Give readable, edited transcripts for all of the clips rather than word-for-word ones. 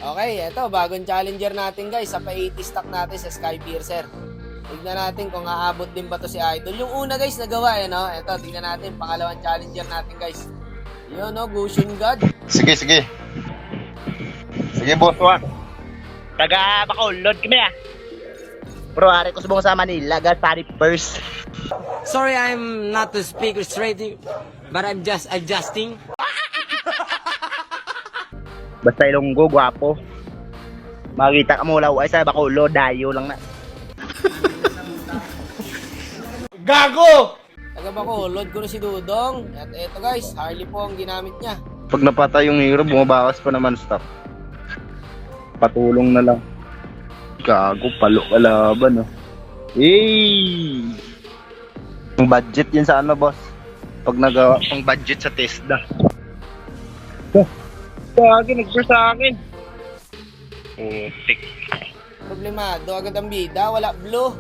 Okay, eto, bagong challenger natin guys sa pa-80 stock natin sa Skypiercer. Tignan natin kung aabot din ba to si Idol. Yung una guys, nagawa no? Eto, tignan natin, pangalawang challenger natin guys. Yun no, Gushin God. Sige, sige. Sige, boss, wa. Taga Bacolod kami ah. Bro, ari ko subong sa Manila, Gasari first. Sorry, I'm not to speak straight, but I'm just adjusting. Basta Ilonggo, gwapo. Makita ka mo laway sa Bacolod, dayo lang na. Gago! Taga Bacolod ko na si Dudong. At eto guys, Harley po ang ginamit niya. Pag napatay yung hero, bumabawas pa naman stock. Patulong na lang. Gago, palo kalaban, oh. Hey! Ang budget yun sa ano, boss? Pag nagawa pang budget sa TESDA. Sa akin, nag-first sa akin. Putik. Problemado agad ang bida, wala blue.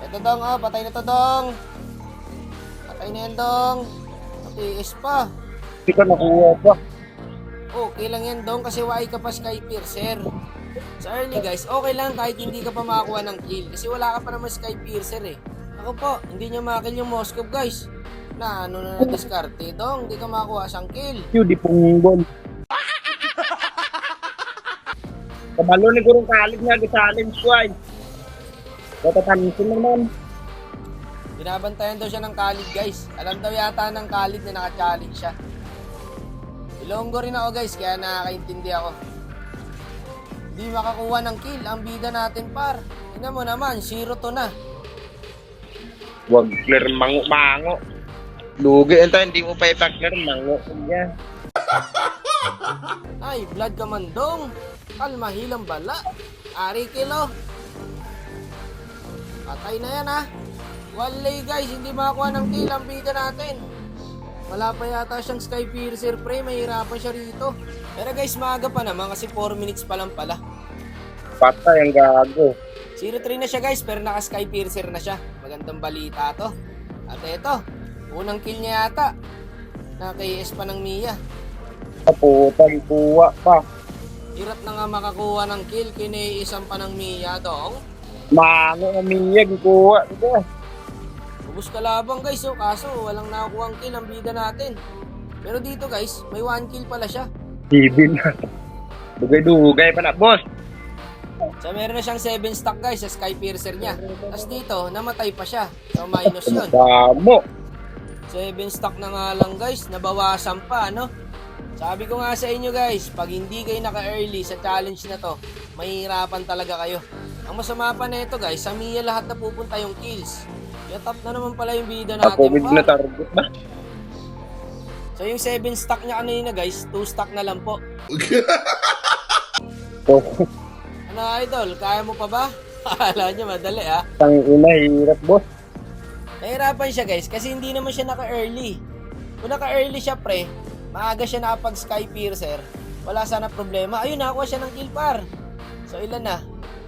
Eto dong, oh, patay na to dong. Patay na yan dong. Matiis pa. Hindi ka nakuha pa. Okay lang yan dong kasi why ka pa Skypiercer. Sa early guys, okay lang kahit hindi ka pa makakuha ng kill. Kasi wala ka pa naman Skypiercer eh. Ako po, hindi nyo makakill yung Moskov guys. Na ano na na-discarte dong, hindi ka makakuha siyang kill. Yung di punggol. Kabalo ni Gurong Kalig nga, challenge ko ay. Tatatanusin naman. Binabantayan daw siya ng Khalid guys. Alam daw yata ng Khalid na naka-challenge siya. Ilonggo rin ako guys, kaya nakakaintindi ako. Hindi makakuha ng kill ang bida natin par. Tingnan mo naman, 0 to na. Wag clear mango-mango. Lugi ito, hindi mo pa i-clear mango. Yan. Ay, blood kamandong. Kalma hilang bala. Ari kilo. Patay na yan ha. Wallay guys, hindi makakuha ng kill ang bida natin. Wala pa yata siyang Skypiercer pre, mahirapan siya rito. Pero guys, maaga pa naman kasi 4 minutes pa lang pala. Patay ang gago. 0-3 na siya guys, pero naka-Skypiercer na siya. Magandang balita to. At eto, unang kill niya yata. Naka-KS pa ng Mia. Kaputang kuwa pa. Hirap na nga makakuha ng kill, kinaiisang pa ng Mia dong. Mango na miyag kuwa. Ito. Ubus kalabang guys, oh, kaso walang nakakuha ang kill ang bida natin. Pero dito guys, may 1 kill pala siya. Bibin na. Dugay-dugay pa na, boss. So meron na siyang 7 stock guys sa Skypiercer niya. Tapos dito, namatay pa siya. So minus yun. Damo. 7 stock na nga lang guys, nabawasan pa, no? Sabi ko nga sa inyo guys, pag hindi kayo naka-early sa challenge na to, mahihirapan talaga kayo. Ang masama pa nito guys, sa Mia lahat na pupunta yung kills. Kaya top na naman pala yung bida natin. Ako na target ba? So yung 7 stock niya kanina guys, 2 stock na lang po. Ano idol, kaya mo pa ba? Akala niya madali ha. Tang ina, hirap boss. Nahirapan siya guys kasi hindi naman siya naka-early. Kung naka-early siya pre, maaga siya nakapag-Skypiercer, wala sana problema. Ayun, nakakuha siya ng kill par. So ilan na?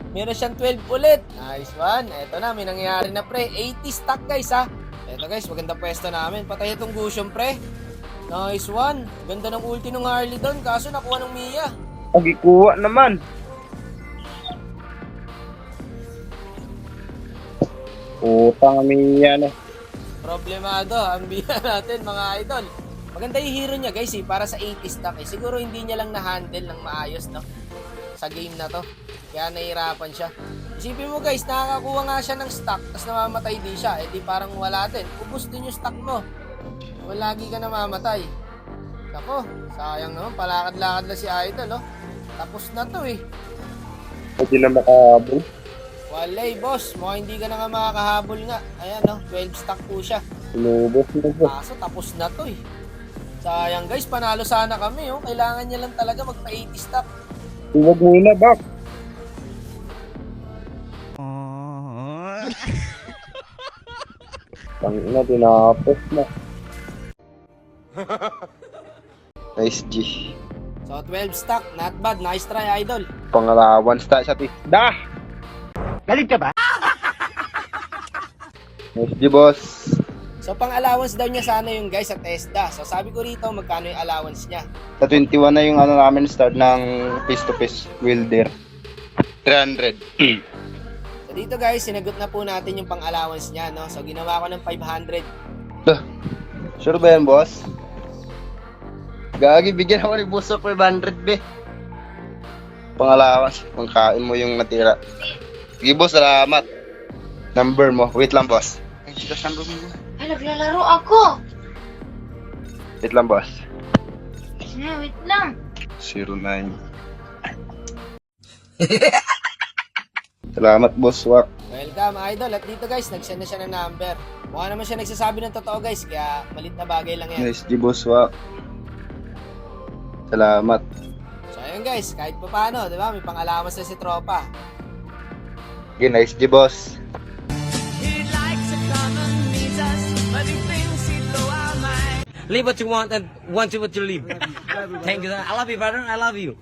Meron siyang 12 ulit. Nice one. Eto na, may nangyayari na pre. 80 stock guys ha. Eto guys, maganda pwesto namin. Patay itong Gusion pre. Nice one. Ganda ng ulti ng Harley doon, kaso nakuha ng Mia. Pagikuha naman. Utang Mia na. Problemado ang Mia natin mga idol. Maganda yung hero niya guys para sa 80 stock eh. Siguro hindi niya lang na-handle ng maayos no sa game na to. Kaya nahihirapan siya. Isipin mo guys, nakakakuha nga siya ng stock tapos namamatay din siya. Eh di parang wala din. Ubus din yung stock mo. Kung lagi ka namamatay. Nako, sayang naman. Palakad-lakad na si Idol oh. Tapos na to eh. Hindi na makahabol. Walay boss, mukhang hindi ka na nga makakahabol nga. Ayan no, 12 stock po siya. Inubos na boss. Kaso tapos na to eh. Sayang guys, panalo sana kami oh. Kailangan niya lang talaga magpa 80 stock. Huwag muna, Bak. Tangina, tinapos na. Nice G. So 12 stock, not bad. Nice try idol. Pangalawan stock sa TESDA. Galit ka ba? Nice G, boss. So So pang allowance daw niya sana yung guys sa TESDA. So sabi ko rito magkano yung allowance niya. Sa 21 na yung ano namin start ng face-to-face welder. 300. So dito guys, sinagot na po natin yung pang allowance niya, no? So ginawa ko ng 500. Sure ba yan, boss? Gagi, bigyan ako ni boss ng 500, be. Pangalawas, pangkain mo yung natira. Sige, boss, salamat. Number mo. Wait lang, boss. Ay, number mo. Ay, naglalaro ako. Wait lang, boss. Wait lang. 09. Salamat, boss. Wak. Welcome idol. At dito guys, nag-send na siya ng number. Mukha naman siya nagsasabi ng totoo guys, kaya malit na bagay lang yan. Nice, G, boss. Wak. Salamat. So ayun guys, kahit pa paano, di ba? May pang-allowance na si tropa. Okay, nice, G, boss. Live what you want and want to what you live. Thank you. I love you, brother. I love you.